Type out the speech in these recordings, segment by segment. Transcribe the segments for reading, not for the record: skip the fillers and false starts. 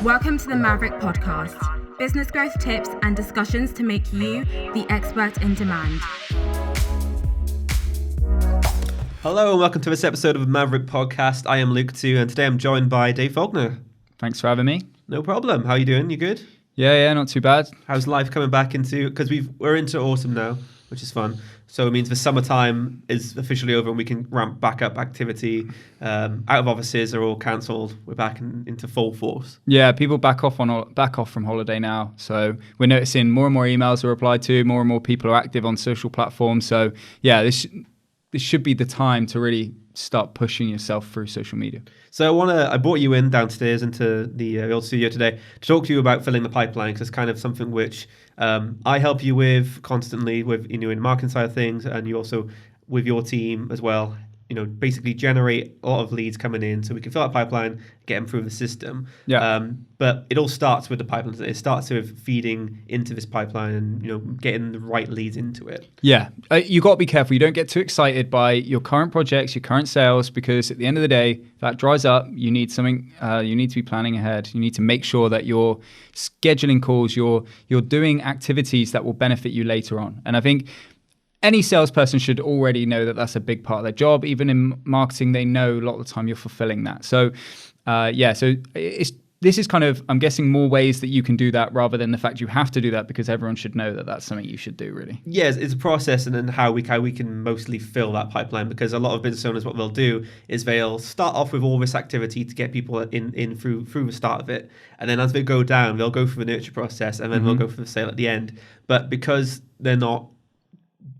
Welcome to the Maverrik podcast. Business growth tips and discussions to make you the expert in demand. Hello and welcome to this episode of the Maverrik podcast. I am Luke too, and today I'm joined by Dave Falkner. Thanks for having me. No problem. How are you doing? You good? Yeah, not too bad. How's life coming back into, because we're into autumn now, which is fun. So it means the summertime is officially over and we can ramp back up activity. Out of offices are all cancelled. We're back into full force. Yeah, people back off from holiday now. So we're noticing more and more emails are replied to, more and more people are active on social platforms. So yeah, this should be the time to really start pushing yourself through social media. So I brought you in downstairs into the old studio today to talk to you about filling the pipeline, because it's kind of something which I help you with constantly with, in the marketing side of things, and you also with your team as well. Basically generate a lot of leads coming in so we can fill that pipeline, get them through the system. Yeah. But it all starts with the pipeline. It starts with feeding into this pipeline and, getting the right leads into it. Yeah. You got to be careful. You don't get too excited by your current projects, your current sales, because at the end of the day, if that dries up, you need something, you need to be planning ahead. You need to make sure that you're scheduling calls, you're doing activities that will benefit you later on. And I think any salesperson should already know that that's a big part of their job. Even in marketing, they know a lot of the time you're fulfilling that. So, this is kind of, I'm guessing, more ways that you can do that rather than the fact you have to do that, because everyone should know that that's something you should do, really. Yes, it's a process, and then how we can mostly fill that pipeline, because a lot of business owners, what they'll do is they'll start off with all this activity to get people in through the start of it, and then as they go down, they'll go through the nurture process, and then they'll go for the sale at the end. But because they're not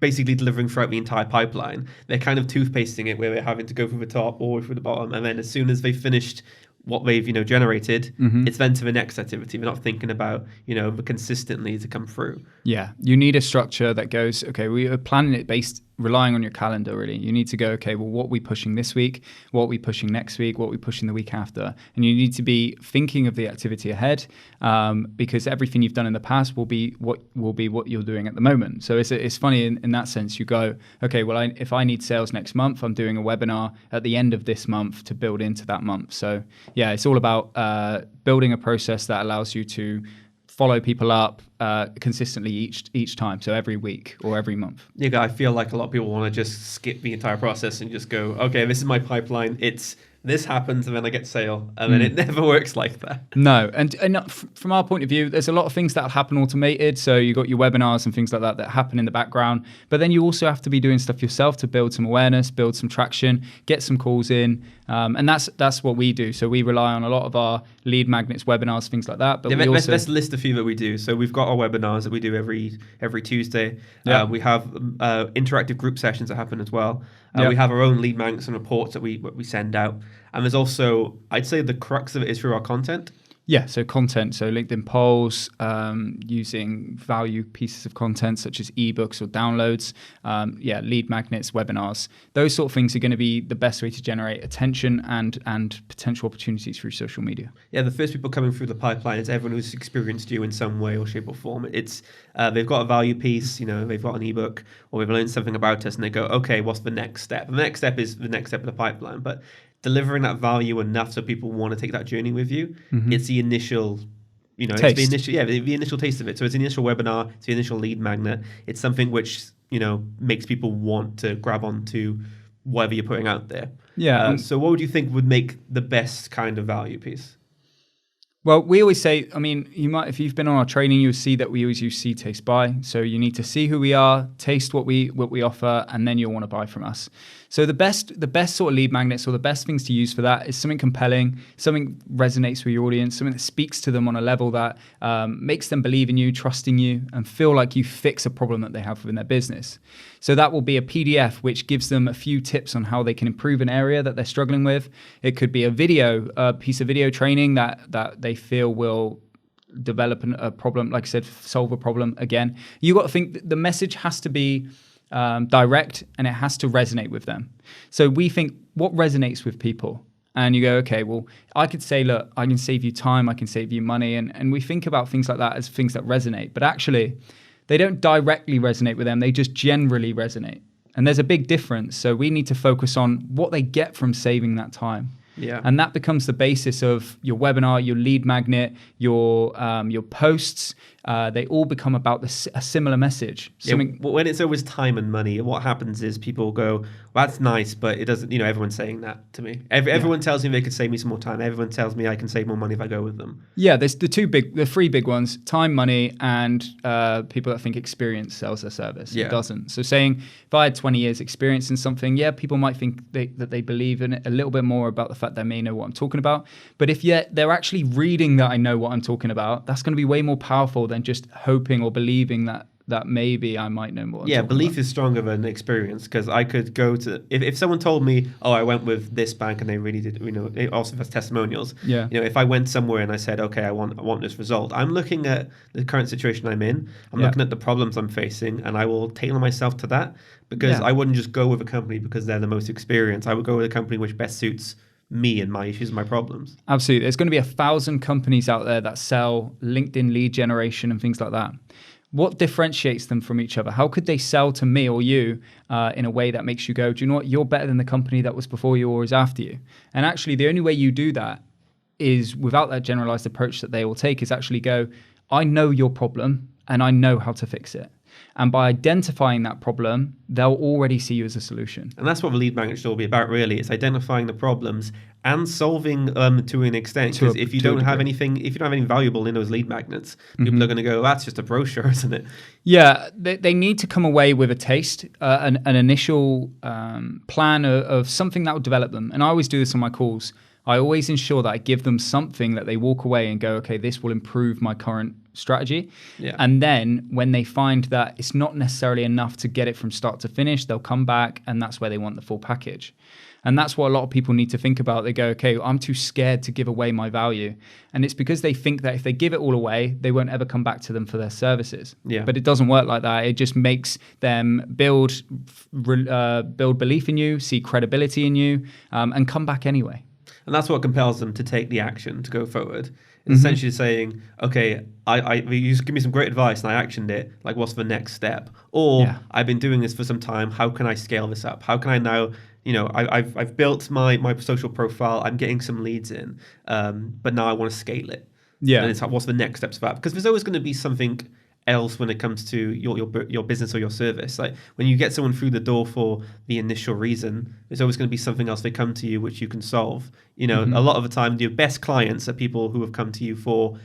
basically delivering throughout the entire pipeline, they're kind of toothpasting it, where they're having to go through the top or through the bottom, and then as soon as they've finished what they've generated, it's then to the next activity. They're not thinking about the consistently to come through. Yeah, you need a structure that goes, okay, we are planning it based relying on your calendar. Really, you need to go, okay, well, what are we pushing this week, what are we pushing next week, what are we pushing the week after, and you need to be thinking of the activity ahead, because everything you've done in the past will be what you're doing at the moment. So it's funny in that sense. You go, okay, well, if I need sales next month, I'm doing a webinar at the end of this month to build into that month. So yeah, it's all about building a process that allows you to follow people up consistently each time, so every week or every month. Yeah, I feel like a lot of people want to just skip the entire process and just go, okay, this is my pipeline. This happens and then I get sale, and then it never works like that. No, and from our point of view, there's a lot of things that happen automated. So you got your webinars and things like that happen in the background, but then you also have to be doing stuff yourself to build some awareness, build some traction, get some calls in, and that's what we do. So we rely on a lot of our lead magnets, webinars, things like that. But let's list a few that we do. So we've got our webinars that we do every Tuesday. Yeah. We have interactive group sessions that happen as well. We have our own lead magnets and reports that we send out. And there's also, I'd say the crux of it is through our content. Yeah, so content, so LinkedIn polls, using value pieces of content such as ebooks or downloads, lead magnets, webinars. Those sort of things are going to be the best way to generate attention and potential opportunities through social media. Yeah, the first people coming through the pipeline is everyone who's experienced you in some way or shape or form. It's they've got a value piece, they've got an ebook, or they've learned something about us, and they go, okay, what's the next step? And the next step is the next step of the pipeline, but delivering that value enough so people want to take that journey with you. It's the initial, taste. It's the initial taste of it. So it's the initial webinar, it's the initial lead magnet. It's something which, makes people want to grab onto whatever you're putting out there. Yeah. So what would you think would make the best kind of value piece? Well, we always say, if you've been on our training, you'll see that we always use see, taste, buy. So you need to see who we are, taste what we offer, and then you'll want to buy from us. So the best sort of lead magnets, or the best things to use for that, is something compelling, something resonates with your audience, something that speaks to them on a level that makes them believe in you, trusting you, and feel like you fix a problem that they have within their business. So that will be a PDF which gives them a few tips on how they can improve an area that they're struggling with. It could be a piece of video training that they feel will develop a problem, like I said, solve a problem. Again, you got to think the message has to be direct, and it has to resonate with them. So we think, what resonates with people? And you go, okay, well, I could say, look, I can save you time, I can save you money. And we think about things like that as things that resonate. But actually, they don't directly resonate with them. They just generally resonate. And there's a big difference. So we need to focus on what they get from saving that time. Yeah. And that becomes the basis of your webinar, your lead magnet, your posts. They all become about a similar message. When it's always time and money, what happens is people go, well, that's nice, but it doesn't, everyone's saying that to me. Everyone tells me they could save me some more time. Everyone tells me I can save more money if I go with them. Yeah, there's the three big ones: time, money, and people that think experience sells their service. Yeah. It doesn't. So saying if I had 20 years experience in something, yeah, people might think that they believe in it a little bit more about the fact they may know what I'm talking about. But if yet they're actually reading that I know what I'm talking about, that's going to be way more powerful than just hoping or believing that maybe I might know more. Yeah, belief is stronger than experience, because I could go to, if someone told me, oh, I went with this bank and they really did, it also has testimonials. Yeah. If I went somewhere and I said, okay, I want this result, I'm looking at the current situation I'm in, I'm looking at the problems I'm facing, and I will tailor myself to that, because I wouldn't just go with a company because they're the most experienced. I would go with a company which best suits me and my issues and my problems. Absolutely. There's going to be 1,000 companies out there that sell LinkedIn lead generation and things like that. What differentiates them from each other? How could they sell to me or you in a way that makes you go, do you know what, you're better than the company that was before you or is after you? And actually, the only way you do that is without that generalized approach that they will take, is actually go, I know your problem and I know how to fix it. And by identifying that problem, they'll already see you as a solution. And that's what the lead magnet should all be about, really. It's identifying the problems and solving to an extent. Because if you don't have anything valuable in those lead magnets, people are going to go, that's just a brochure, isn't it? Yeah, they need to come away with a taste, an initial plan of something that will develop them. And I always do this on my calls. I always ensure that I give them something that they walk away and go, okay, this will improve my current strategy. Yeah. And then when they find that it's not necessarily enough to get it from start to finish, they'll come back, and that's where they want the full package. And that's what a lot of people need to think about. They go, okay, I'm too scared to give away my value. And it's because they think that if they give it all away, they won't ever come back to them for their services. Yeah. But it doesn't work like that. It just makes them build belief in you, see credibility in you, and come back anyway. And that's what compels them to take the action, to go forward. It's essentially saying, okay, you give me some great advice and I actioned it. Like, what's the next step? Or I've been doing this for some time. How can I scale this up? How can I now, I've built my social profile. I'm getting some leads in, but now I want to scale it. Yeah. And it's like, what's the next steps for that? Because there's always going to be something else when it comes to your business or your service. Like, when you get someone through the door for the initial reason, there's always going to be something else they come to you which you can solve. A lot of the time your best clients are people who have come to you for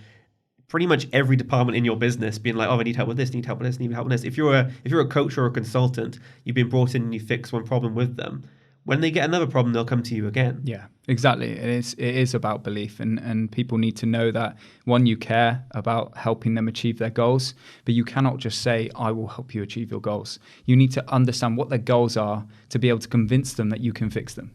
pretty much every department in your business, being like, oh, I need help with this, need help with this, need help with this. If you're a coach or a consultant, you've been brought in and you fix one problem with them. When they get another problem, they'll come to you again. Yeah, exactly. It is about belief, and people need to know that, one, you care about helping them achieve their goals, but you cannot just say, I will help you achieve your goals. You need to understand what their goals are to be able to convince them that you can fix them.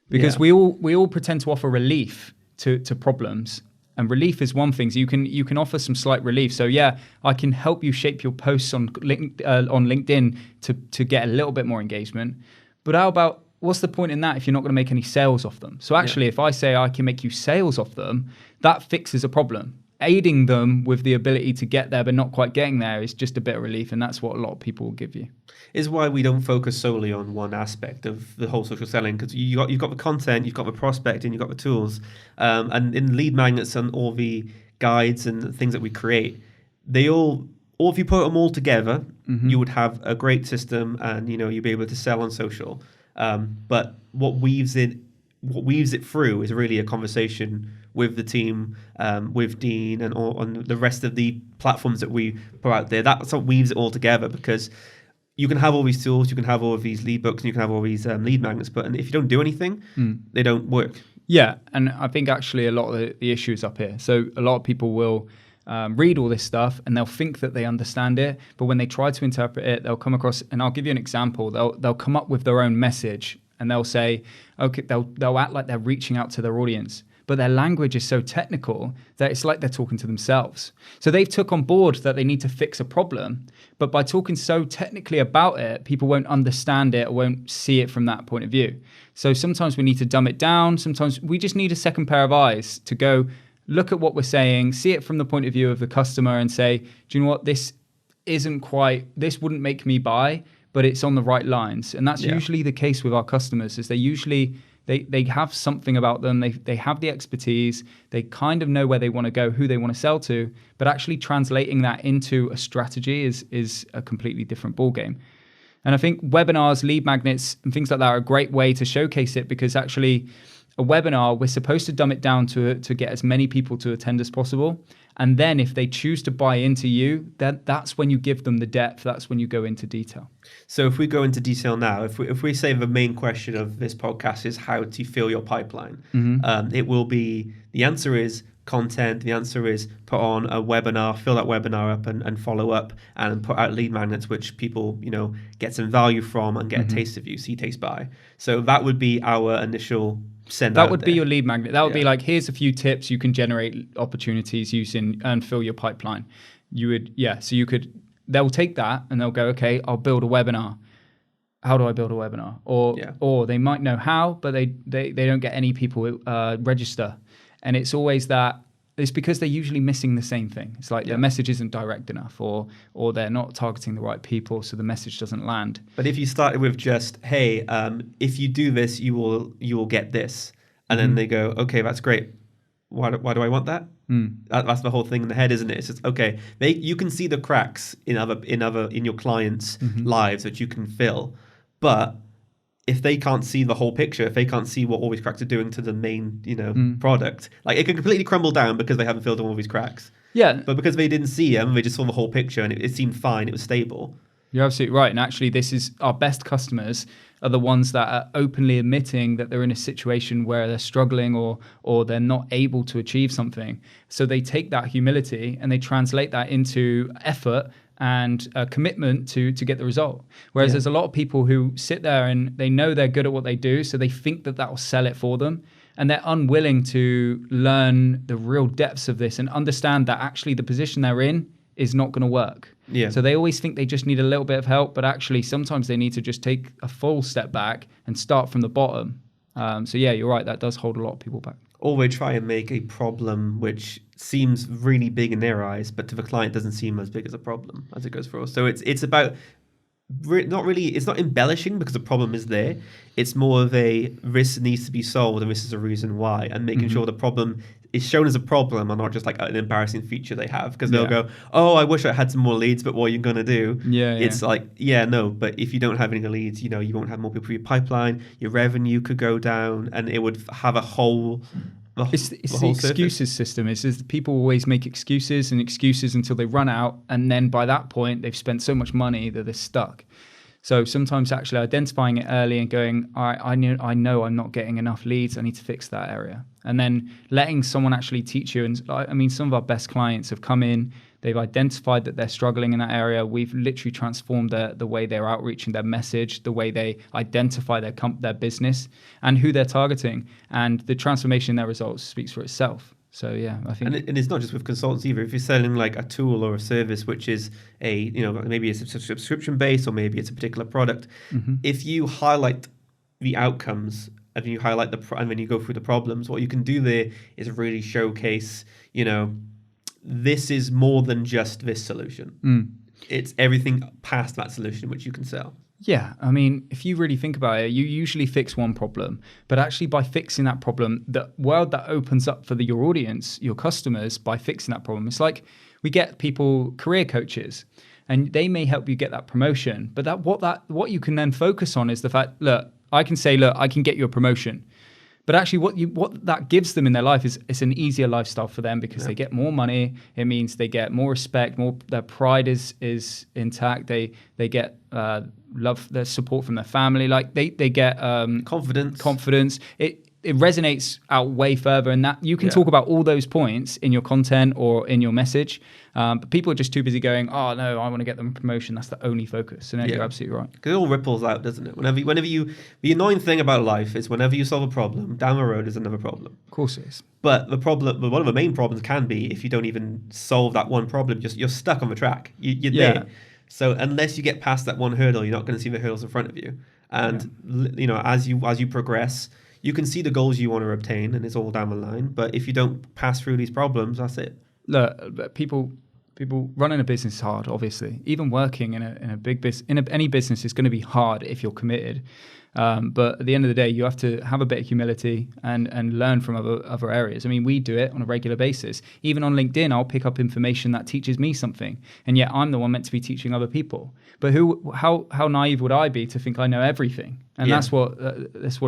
Because we all pretend to offer relief to problems, and relief is one thing. So you can offer some slight relief. So yeah, I can help you shape your posts on LinkedIn to get a little bit more engagement. But how about, what's the point in that if you're not going to make any sales off them? So actually, if I say I can make you sales off them, that fixes a problem. Aiding them with the ability to get there but not quite getting there is just a bit of relief, and that's what a lot of people will give you. Is why we don't focus solely on one aspect of the whole social selling, because you've got the content, you've got the prospecting, you've got the tools, and in lead magnets and all the guides and things that we create, or if you put them all together, you would have a great system, and you'd be able to sell on social. But what weaves it through is really a conversation with the team, with Dean, and on the rest of the platforms that we put out there. That's what weaves it all together, because you can have all these tools, you can have all of these lead books, and you can have all these lead magnets, but if you don't do anything, they don't work. Yeah, and I think actually a lot of the issue is up here. So a lot of people will read all this stuff and they'll think that they understand it, but when they try to interpret it, they'll come across, and I'll give you an example, they'll come up with their own message, and they'll say, okay, they'll act like they're reaching out to their audience, but their language is so technical that it's like they're talking to themselves. So they've took on board that they need to fix a problem, but by talking so technically about it, people won't understand it or won't see it from that point of view. So sometimes we need to dumb it down. Sometimes we just need a second pair of eyes to go, look at what we're saying, see it from the point of view of the customer, and say, do you know what, this wouldn't make me buy, but it's on the right lines. And that's usually the case with our customers, is they usually They have something about them. They have the expertise. They kind of know where they want to go, who they want to sell to. But actually translating that into a strategy is a completely different ballgame. And I think webinars, lead magnets, and things like that are a great way to showcase it, because actually a webinar, we're supposed to dumb it down to get as many people to attend as possible. And then if they choose to buy into you, that's when you give them the depth. That's when you go into detail. So if we go into detail now, if we say the main question of this podcast is how to fill your pipeline, it will be, the answer is content. The answer is put on a webinar, fill that webinar up and follow up, and put out lead magnets, which people, get some value from and get a taste of you, see, taste, buy. So that would be our initial send that out would there. be your lead magnet. That would be like, here's a few tips you can generate opportunities using and fill your pipeline. They'll take that and they'll go, okay, I'll build a webinar. How do I build a webinar? Or they might know how, but they don't get any people register. And it's always that, it's because they're usually missing the same thing. It's like their message isn't direct enough, or they're not targeting the right people, so the message doesn't land. But if you started with just, hey, if you do this, you will get this, and then they go, okay, that's great. Why do I want that? That's the whole thing in the head, isn't it? It's just, okay, you can see the cracks in your clients' lives that you can fill, but if they can't see the whole picture, if they can't see what all these cracks are doing to the main, product, like it can completely crumble down because they haven't filled in all these cracks. Yeah. But because they didn't see them, they just saw the whole picture and it seemed fine, it was stable. You're absolutely right. And actually, this is our best customers are the ones that are openly admitting that they're in a situation where they're struggling or they're not able to achieve something. So they take that humility and they translate that into effort and a commitment to get the result. Whereas there's a lot of people who sit there and they know they're good at what they do, so they think that will sell it for them. And they're unwilling to learn the real depths of this and understand that actually the position they're in is not going to work. Yeah. So they always think they just need a little bit of help, but actually sometimes they need to just take a full step back and start from the bottom. So yeah, you're right. That does hold a lot of people back. Or they try and make a problem which seems really big in their eyes, but to the client doesn't seem as big as a problem as it goes for us. So it's about it's not embellishing because the problem is there. It's more of this needs to be solved and this is a reason why, and making sure the problem is shown as a problem and not just like an embarrassing feature they have, because they'll go, oh, I wish I had some more leads, but what are you going to do? It's like, no, but if you don't have any leads, you won't have more people for your pipeline, your revenue could go down, and it would have a whole... It's the excuses system. It's people always make excuses until they run out, and then by that point they've spent so much money that they're stuck. So sometimes actually identifying it early and going, all right, I know I'm not getting enough leads, I need to fix that area. And then letting someone actually teach you. And I mean, some of our best clients have come in, they've identified that they're struggling in that area. We've literally transformed the way they're outreaching their message, the way they identify their business and who they're targeting. And the transformation in their results speaks for itself. So yeah, I think, and it's not just with consultants either. If you're selling like a tool or a service, which is maybe it's a subscription base or maybe it's a particular product, if you highlight the outcomes and you highlight and then you go through the problems, what you can do there is really showcase, this is more than just this solution. It's everything past that solution which you can sell. Yeah, I mean, if you really think about it, you usually fix one problem, but actually by fixing that problem, the world that opens up for your audience, your customers, by fixing that problem, it's like we get people, career coaches, and they may help you get that promotion, but what you can then focus on is the fact, I can get you a promotion. But actually what that gives them in their life is it's an easier lifestyle for them because they get more money. It means they get more respect, their pride is intact. They get love, their support from their family. Like they get confidence. It resonates out way further, and that you can talk about all those points in your content or in your message. But people are just too busy going, oh no, I want to get them a promotion. That's the only focus. And you're absolutely right. Because it all ripples out, doesn't it? Whenever you, the annoying thing about life is whenever you solve a problem, down the road is another problem. Of course it is. But one of the main problems can be if you don't even solve that one problem, you're stuck on the track. You're there. So unless you get past that one hurdle, you're not going to see the hurdles in front of you. And as you progress, you can see the goals you want to obtain, and it's all down the line. But if you don't pass through these problems, that's it. Look, people people running a business is hard, obviously. Even working in a big business, any business is going to be hard if you're committed. But at the end of the day, you have to have a bit of humility and learn from other areas. I mean, we do it on a regular basis. Even on LinkedIn, I'll pick up information that teaches me something, and yet I'm the one meant to be teaching other people. But how naive would I be to think I know everything? And that's what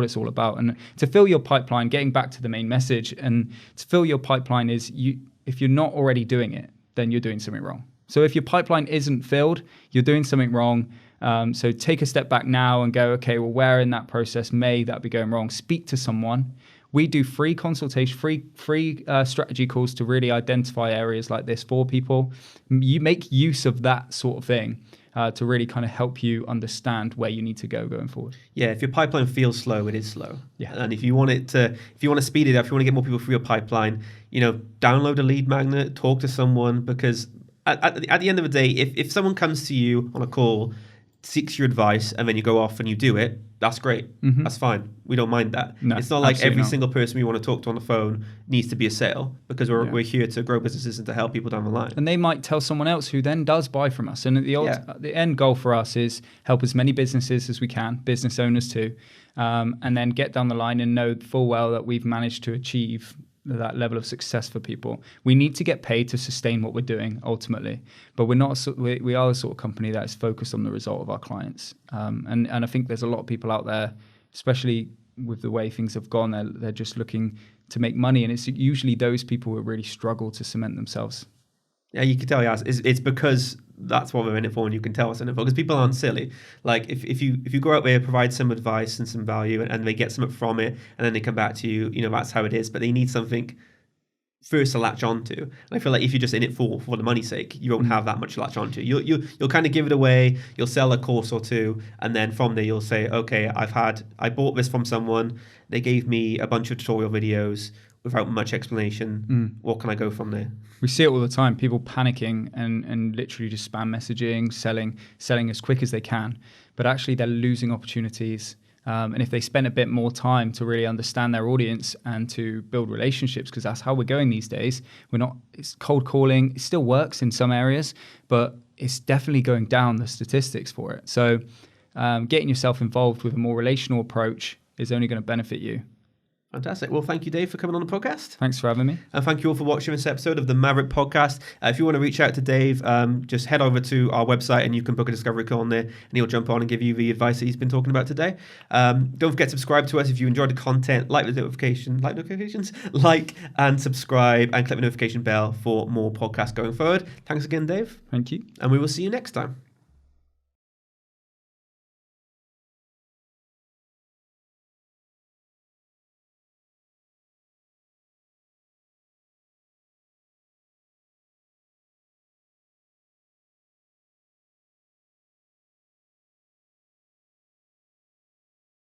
it's all about. And to fill your pipeline, getting back to the main message, and to fill your pipeline is if you're not already doing it, then you're doing something wrong. So if your pipeline isn't filled, you're doing something wrong. So take a step back now and go, okay, well, where in that process may that be going wrong? Speak to someone. We do free consultation, free strategy calls to really identify areas like this for people. You make use of that sort of thing to really kind of help you understand where you need to go going forward. Yeah, if your pipeline feels slow, it is slow. Yeah. And if you want to speed it up, if you want to get more people through your pipeline, download a lead magnet, talk to someone, because at the end of the day, if someone comes to you on a call, seeks your advice, and then you go off and you do it, that's great. Mm-hmm. That's fine. We don't mind that. No, it's not like every single person we want to talk to on the phone needs to be a sale, because we're here to grow businesses and to help people down the line. And they might tell someone else who then does buy from us. And the end goal for us is help as many businesses as we can, business owners too, and then get down the line and know full well that we've managed to achieve that level of success for people. We need to get paid to sustain what we're doing ultimately, but we are the sort of company that is focused on the result of our clients. And I think there's a lot of people out there, especially with the way things have gone, they're just looking to make money, and it's usually those people who really struggle to cement themselves. Yeah, you can tell, it's because that's what we're in it for, and you can tell us in it for, because people aren't silly. Like if you go out there, provide some advice and some value, and they get something from it, and then they come back to you, that's how it is. But they need something first to latch onto. And I feel like if you're just in it for the money's sake, you won't have that much to latch onto. You'll kind of give it away. You'll sell a course or two, and then from there you'll say, okay, I bought this from someone. They gave me a bunch of tutorial videos without much explanation. What can I go from there? We see it all the time, people panicking and literally just spam messaging, selling as quick as they can, but actually they're losing opportunities. And if they spend a bit more time to really understand their audience and to build relationships, because that's how we're going these days. It's cold calling. It still works in some areas, but it's definitely going down the statistics for it. So getting yourself involved with a more relational approach is only going to benefit you. Fantastic. Well, thank you, Dave, for coming on the podcast. Thanks for having me. And thank you all for watching this episode of the Maverrik podcast. If you want to reach out to Dave, just head over to our website and you can book a discovery call on there, and he'll jump on and give you the advice that he's been talking about today. Don't forget to subscribe to us if you enjoyed the content. Like notifications, like and subscribe, and click the notification bell for more podcasts going forward. Thanks again, Dave. Thank you. And we will see you next time.